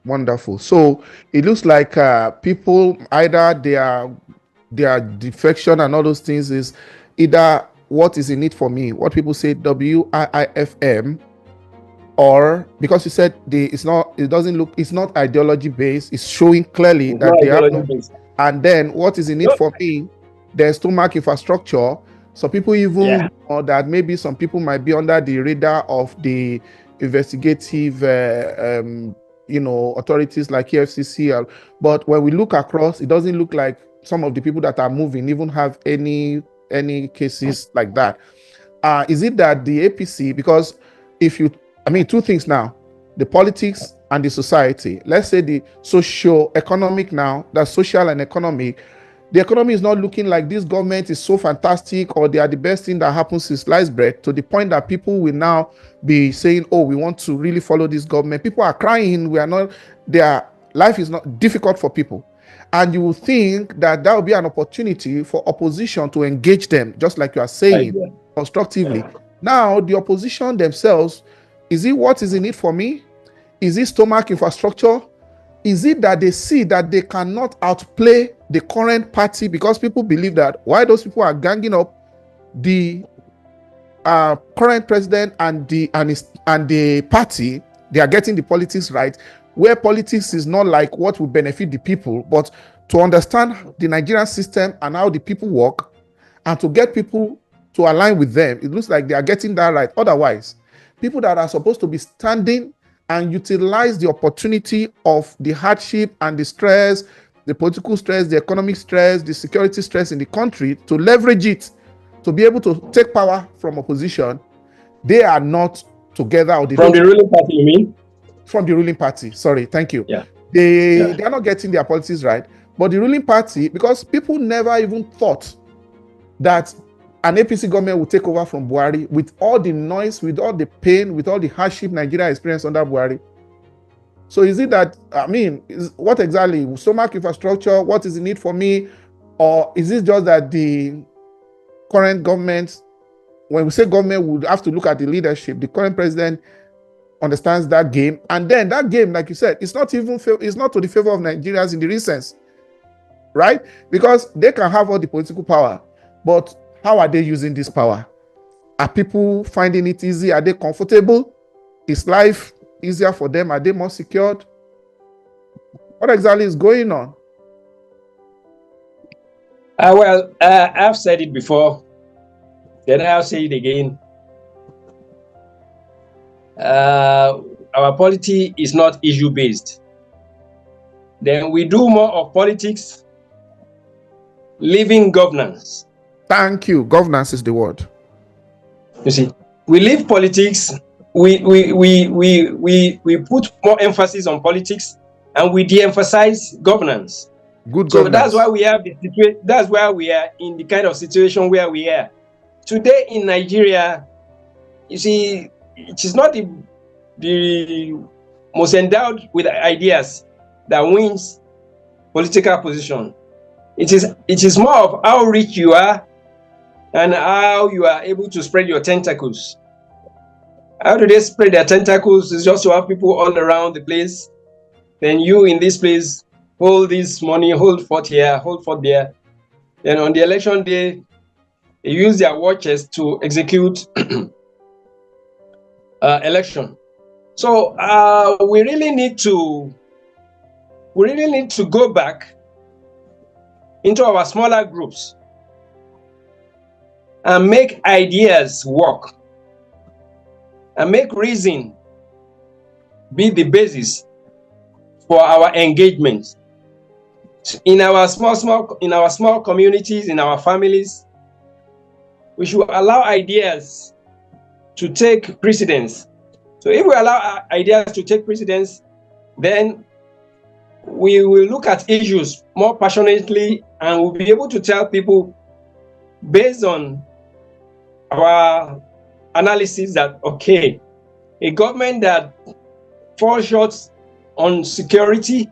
Wonderful. So it looks like people either their defection and all those things is either what is in it for me, what people say WIIFM, or because you said it doesn't look, it's not ideology based, it's showing clearly It's that not they have ideology no. based. And then what is in it for me, there's stomach infrastructure. So people even know that maybe some people might be under the radar of the investigative authorities like EFCC, but when we look across, it doesn't look like some of the people that are moving even have any cases like that. Is it that the APC, because if you, I mean, two things now, the politics and the society, let's say the socio-economic now, that's social and economic, the economy is not looking like this government is so fantastic or they are the best thing that happens since sliced bread, to the point that people will now be saying, oh, we want to really follow this government. People are crying, we are not, their life is not difficult for people. And you will think that that will be an opportunity for opposition to engage them, just like you are saying, constructively. Now, the opposition themselves, is it what is in it for me? Is it stomach infrastructure? Is it that they see that they cannot outplay the current party, because people believe that why those people are ganging up the current president and the party, they are getting the politics right, where politics is not like what will benefit the people, but to understand the Nigerian system and how the people work, and to get people to align with them. It looks like they are getting that right. Otherwise, people that are supposed to be standing and utilize the opportunity of the hardship and the stress, the political stress, the economic stress, the security stress in the country, to leverage it, to be able to take power from opposition, they are not together. Or they From don't, the ruling party, you mean? From the ruling party. Sorry, thank you. Yeah. They are not getting their policies right. But the ruling party, because people never even thought that an APC government will take over from Buhari, with all the noise, with all the pain, with all the hardship Nigeria experienced under Buhari. So is it that, I mean, what exactly? Stomach infrastructure, what is the need for me? Or is it just that the current government, when we say government, we would have to look at the leadership. The current president understands that game. And then that game, like you said, it's not to the favor of Nigerians in the real sense, right? Because they can have all the political power, but how are they using this power? Are people finding it easy? Are they comfortable? Is life easier for them? Are they more secured? What exactly is going on? Well, I've said it before, then I'll say it again. Our polity is not issue-based. Then we do more of politics, living governance. Thank you. Governance is the word. You see, we live politics. We put more emphasis on politics, and we de-emphasize governance. Good governance. So that's why we have the situation. That's why we are in the kind of situation where we are today in Nigeria. You see, it is not the most endowed with ideas that wins political position. It is more of how rich you are and how you are able to spread your tentacles. How do they spread their tentacles? It's just to have people all around the place. Then you in this place hold this money, hold forth here, hold forth there. Then on the election day, they use their watches to execute election. So we really need to go back into our smaller groups and make ideas work and make reason be the basis for our engagement in our small communities, in our families. We should allow ideas to take precedence. So if we allow ideas to take precedence, then we will look at issues more passionately and we'll be able to tell people based on our analysis that, okay, a government that falls short on security,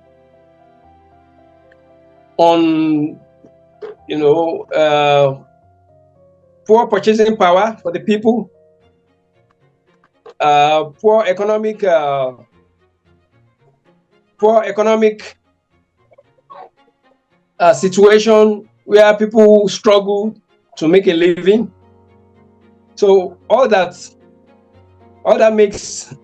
on poor purchasing power for the people, poor economic poor economic situation where people struggle to make a living. So all that makes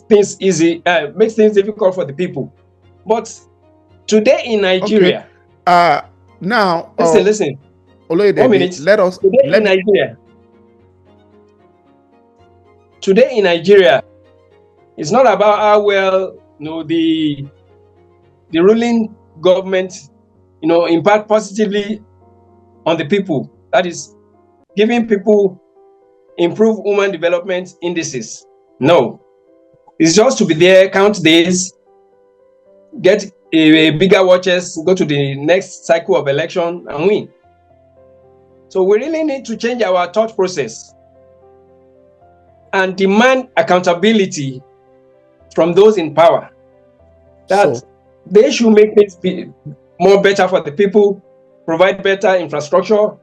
things easy, makes things difficult for the people. But today in Nigeria, now listen. 1 minute. Today in Nigeria, it's not about how well the ruling government impact positively on the people. That is giving people improved human development indices. No, it's just to be there, count days, get a bigger watches, go to the next cycle of election and win. So we really need to change our thought process and demand accountability from those in power, that they should make things be more better for the people, provide better infrastructure,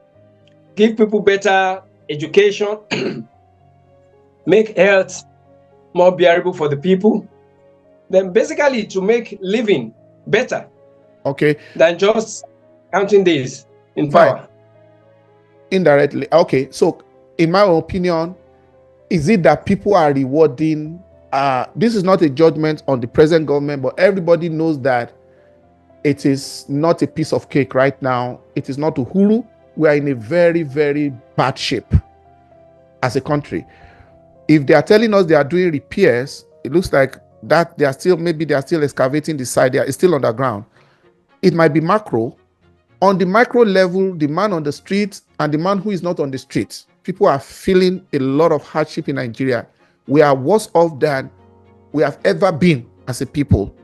give people better education, make health more bearable for the people, then basically to make living better than just counting days in power. Indirectly. Okay, so in my opinion, is it that people are rewarding, this is not a judgment on the present government, but everybody knows that it is not a piece of cake right now. It is not Uhuru. We are in a very, very bad shape as a country. If they are telling us they are doing repairs, it looks like that they are still excavating the side. It's still underground. It might be macro. On the micro level, the man on the street and the man who is not on the street, people are feeling a lot of hardship in Nigeria. We are worse off than we have ever been as a people.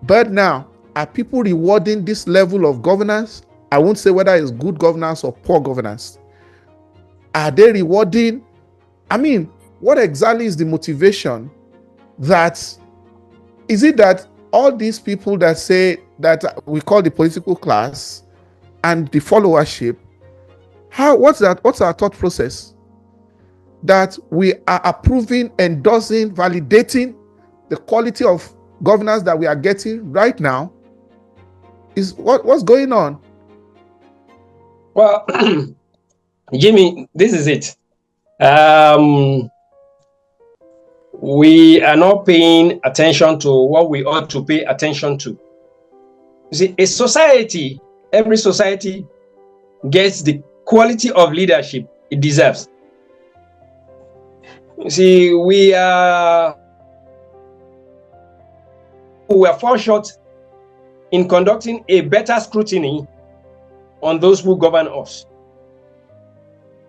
But now, are people rewarding this level of governance? I won't say whether it's good governance or poor governance. Are they rewarding? I mean, what exactly is the motivation? Is it that all these people that say that we call the political class and the followership, what's our thought process? That we are approving, endorsing, validating the quality of governance that we are getting right now? Is what's going on? Well, Jimmy, this is it. We are not paying attention to what we ought to pay attention to. You see, every society gets the quality of leadership it deserves. You see, we are fall short in conducting a better scrutiny on those who govern us.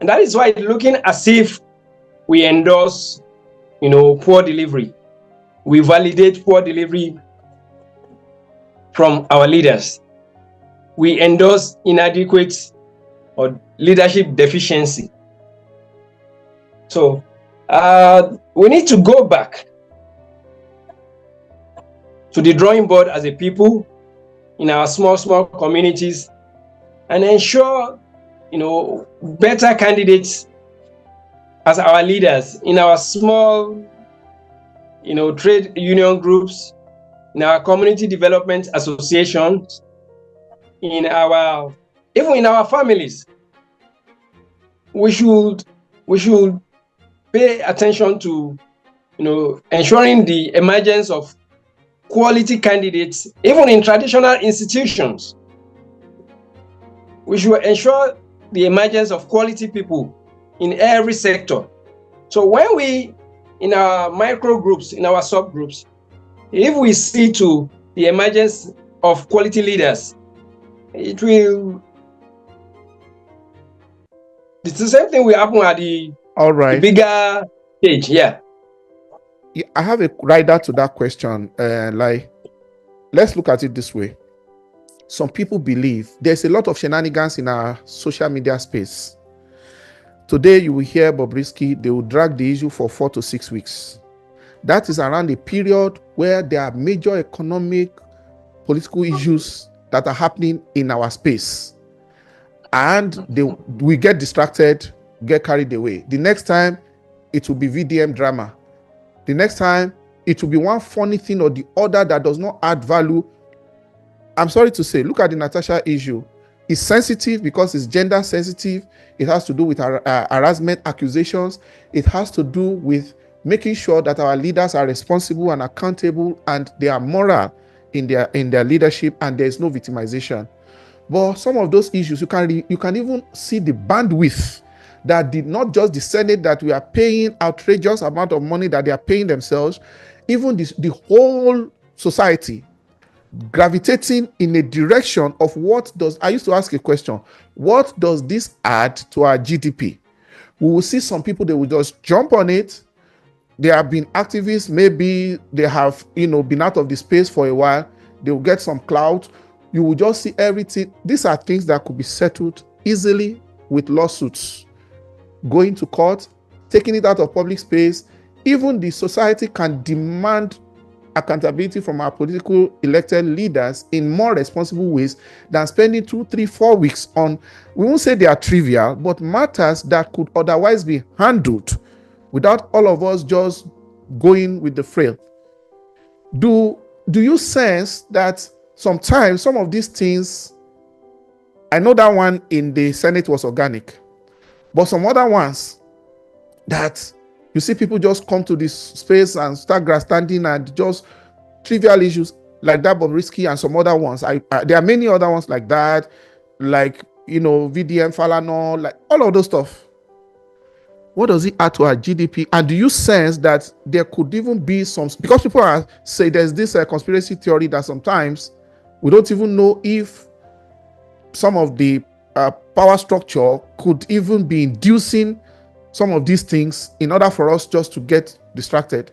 And that is why it's looking as if we endorse, poor delivery. We validate poor delivery from our leaders. We endorse inadequate or leadership deficiency. So we need to go back to the drawing board as a people in our small communities and ensure, better candidates as our leaders in our small, trade union groups, in our community development associations, even in our families. We should pay attention to, ensuring the emergence of quality candidates, even in traditional institutions. We should ensure the emergence of quality people in every sector. So when we, in our micro groups, in our subgroups, if we see to the emergence of quality leaders, it's the same thing will happen at the bigger stage. Yeah. I have a rider to that question. Let's look at it this way. Some people believe there's a lot of shenanigans in our social media space. Today, you will hear Bobrisky, they will drag the issue for 4 to 6 weeks. That is around a period where there are major economic, political issues that are happening in our space. And we get distracted, get carried away. The next time, it will be VDM drama. The next time, it will be one funny thing or the other that does not add value. I'm sorry to say, look at the Natasha issue. It's sensitive because it's gender sensitive. It has to do with harassment accusations. It has to do with making sure that our leaders are responsible and accountable and they are moral in their leadership and there is no victimization. But some of those issues, you can even see the bandwidth that did not just the Senate that we are paying outrageous amount of money that they are paying themselves, even the whole society gravitating in a direction of I used to ask a question, what does this add to our GDP? We will see some people, they will just jump on it. They have been activists, maybe they have, been out of the space for a while. They will get some clout. You will just see everything. These are things that could be settled easily with lawsuits, going to court, taking it out of public space. Even the society can demand accountability from our political elected leaders in more responsible ways than spending 2, 3, 4 weeks on, we won't say they are trivial, but matters that could otherwise be handled without all of us just going with the frail. Do you sense that sometimes some of these things, I know that one in the Senate was organic, but some other ones that you see people just come to this space and start grandstanding and just trivial issues like that, Bobrisky and some other ones. There are many other ones like that, like, VDM, Falana, like all of those stuff. What does it add to our GDP? And do you sense that there could even be some, because people say there's this conspiracy theory that sometimes we don't even know if some of the power structure could even be inducing some of these things in order for us just to get distracted,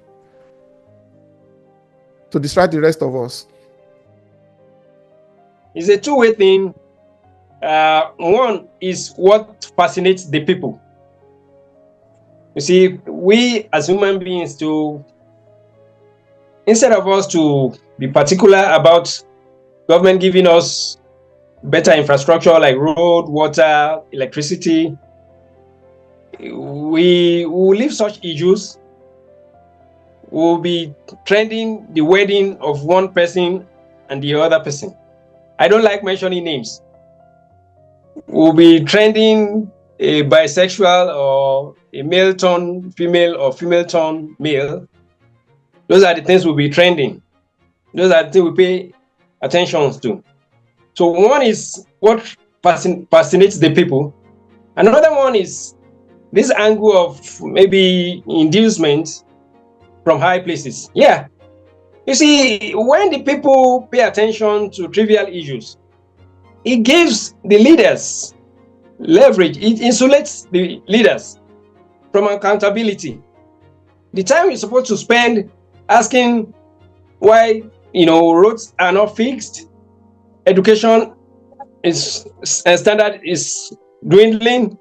to distract the rest of us? It's a two-way thing. One is what fascinates the people. You see, we as human beings, instead of us to be particular about government giving us better infrastructure like road, water, electricity, we will leave such issues. We'll be trending the wedding of one person and the other person. I don't like mentioning names. We'll be trending a bisexual or a male tone female or female tone male. Those are the things we'll be trending. Those are the things we pay attention to. So one is what fascinates the people. Another one is this angle of maybe inducement from high places. Yeah. You see, when the people pay attention to trivial issues, it gives the leaders leverage. It insulates the leaders from accountability. The time you're supposed to spend asking why, roads are not fixed, education standard is dwindling,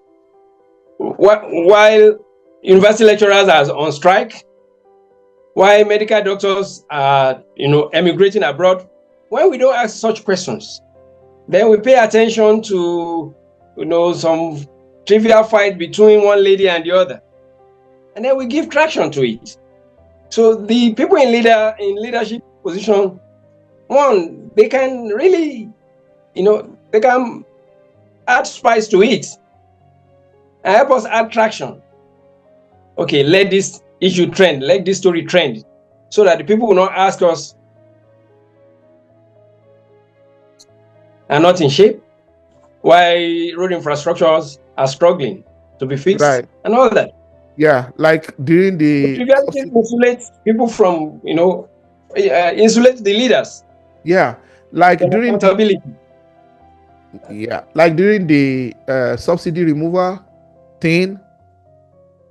while university lecturers are on strike, why medical doctors are, emigrating abroad. When we don't ask such questions, then we pay attention to, some trivial fight between one lady and the other, and then we give traction to it. So the people in leadership position, one, they can really, they can add spice to it and help us add traction. Okay, let this issue trend, let this story trend, so that the people will not ask us, are not in shape, why road infrastructures are struggling to be fixed, right, and all that. Yeah, like during the insulate people from, insulate the leaders. Yeah, like during accountability. Like during the subsidy removal thing,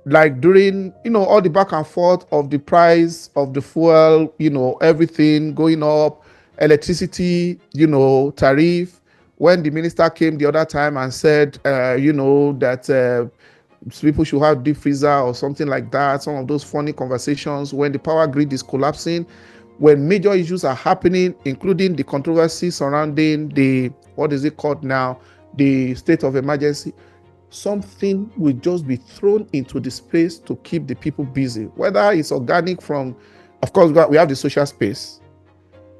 like during all the back and forth of the price of the fuel, everything going up, electricity, tariff. When the minister came the other time and said, that people should have deep freezer or something like that, some of those funny conversations when the power grid is collapsing, when major issues are happening, including the controversy surrounding the, what is it called now, the state of emergency, something will just be thrown into the space to keep the people busy, whether it's organic from Of course, we have the social space,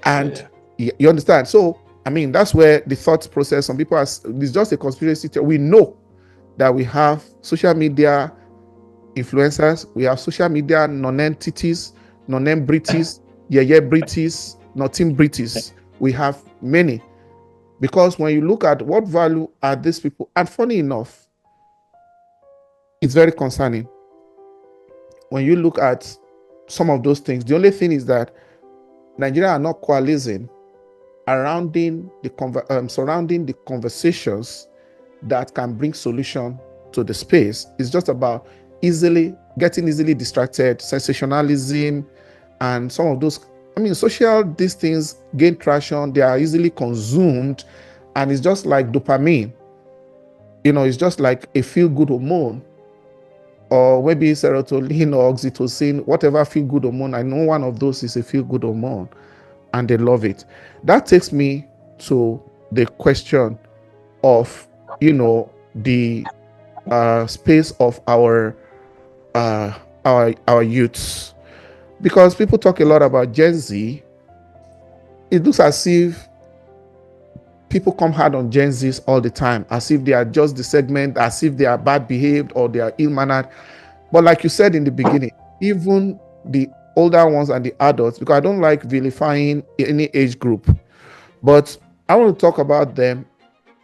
and Yeah. you understand. So I mean, that's where the thought process. Some people it's just a conspiracy theory. We know that we have social media influencers, we have social media non-entities, non-entities, yeah, British, nothing British. We have many, because when you look at what value are these people, and funny enough, it's very concerning when you look at some of those things. The only thing is that Nigeria are not coalescing around surrounding the conversations that can bring solution to the space. It's just about getting easily distracted, sensationalism, and some of those. I mean, these things gain traction, they are easily consumed, and it's just like dopamine. It's just like a feel-good hormone, or maybe serotonin or oxytocin, whatever feel-good hormone. I know one of those is a feel-good hormone, and they love it. That takes me to the question of, the space of our youths, because people talk a lot about Gen Z. It looks as if people come hard on Gen Zs all the time, as if they are just the segment, as if they are bad behaved or they are ill-mannered. But like you said in the beginning, even the older ones and the adults, because I don't like vilifying any age group, but I want to talk about them.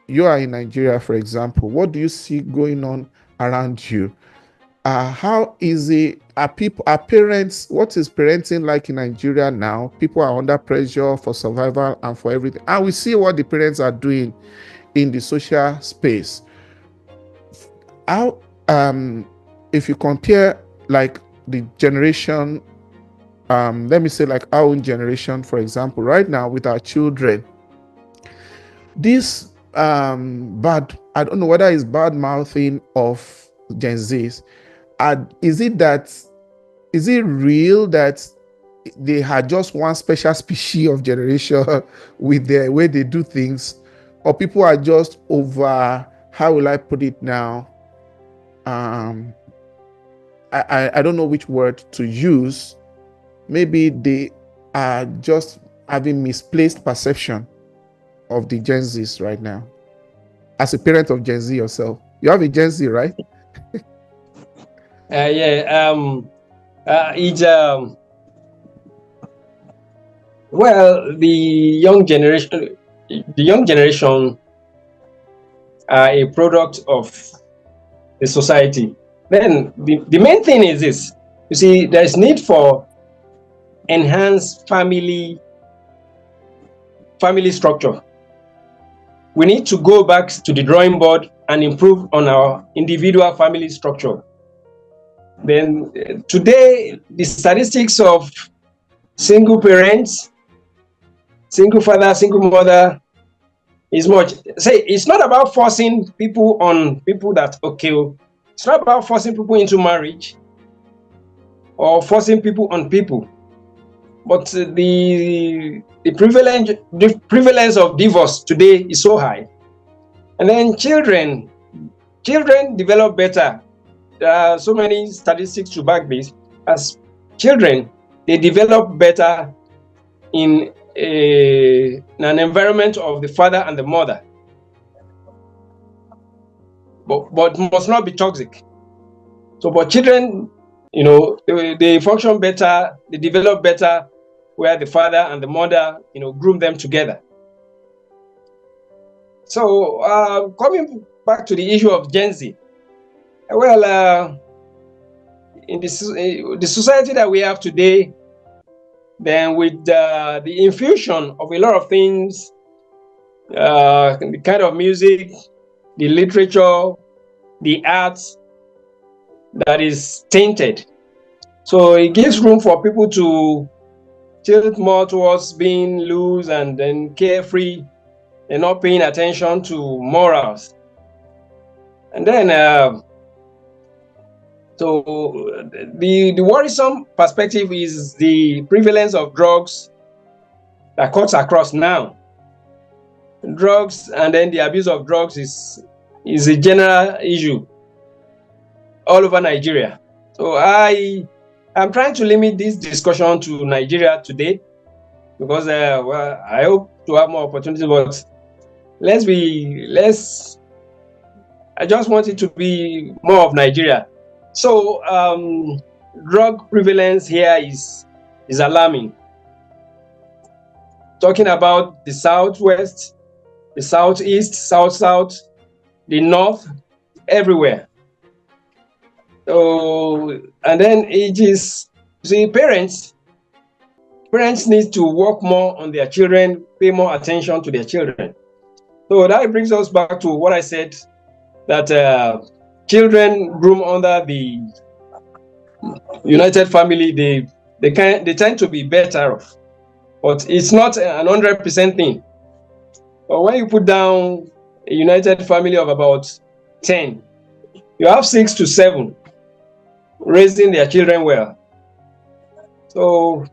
You are in Nigeria, for example. What do you see going on around you? How easy are parents? What is parenting like in Nigeria now? People are under pressure for survival and for everything. And we see what the parents are doing in the social space. How, if you compare like the generation, let me say like our own generation, for example, right now with our children, this bad, I don't know whether it's bad mouthing of Gen Zs. Is it real that they had just one special species of generation with the way they do things, or people are just over, how will I put it now? I don't know which word to use. Maybe they are just having misplaced perception of the Gen Zs right now. As a parent of Gen Z yourself, you have a Gen Z, right? Yeah. It's well, the young generation are a product of the society. Then the main thing is this: you see, there is need for enhanced family structure. We need to go back to the drawing board and improve on our individual family structure. Then today, the statistics of single parents, single father, single mother is much. Say, it's not about forcing people on people that it's not about forcing people into marriage or forcing people on people, but the prevalence of divorce today is so high. And then children develop better. There are so many statistics to back this. As children, they develop better in an environment of the father and the mother, but must not be toxic. So, but children, they function better, they develop better where the father and the mother, groom them together. So, coming back to the issue of Gen Z, well, in the society that we have today, then with the infusion of a lot of things, the kind of music, the literature, the arts that is tainted. So it gives room for people to tilt more towards being loose and then carefree and not paying attention to morals. And then, so the worrisome perspective is the prevalence of drugs that cuts across now. Drugs and then the abuse of drugs is a general issue all over Nigeria. So I I'm trying to limit this discussion to Nigeria today because well, I hope to have more opportunities, but I just want it to be more of Nigeria. So drug prevalence here is alarming. Talking about the southwest, the southeast, south, the north, everywhere. So, and then it is, see, parents need to work more on their children, pay more attention to their children. So that brings us back to what I said, that children groom under the United family, they tend to be better off, but it's not an 100% thing. But when you put down a United family of about 10, you have 6 to 7 raising their children well. So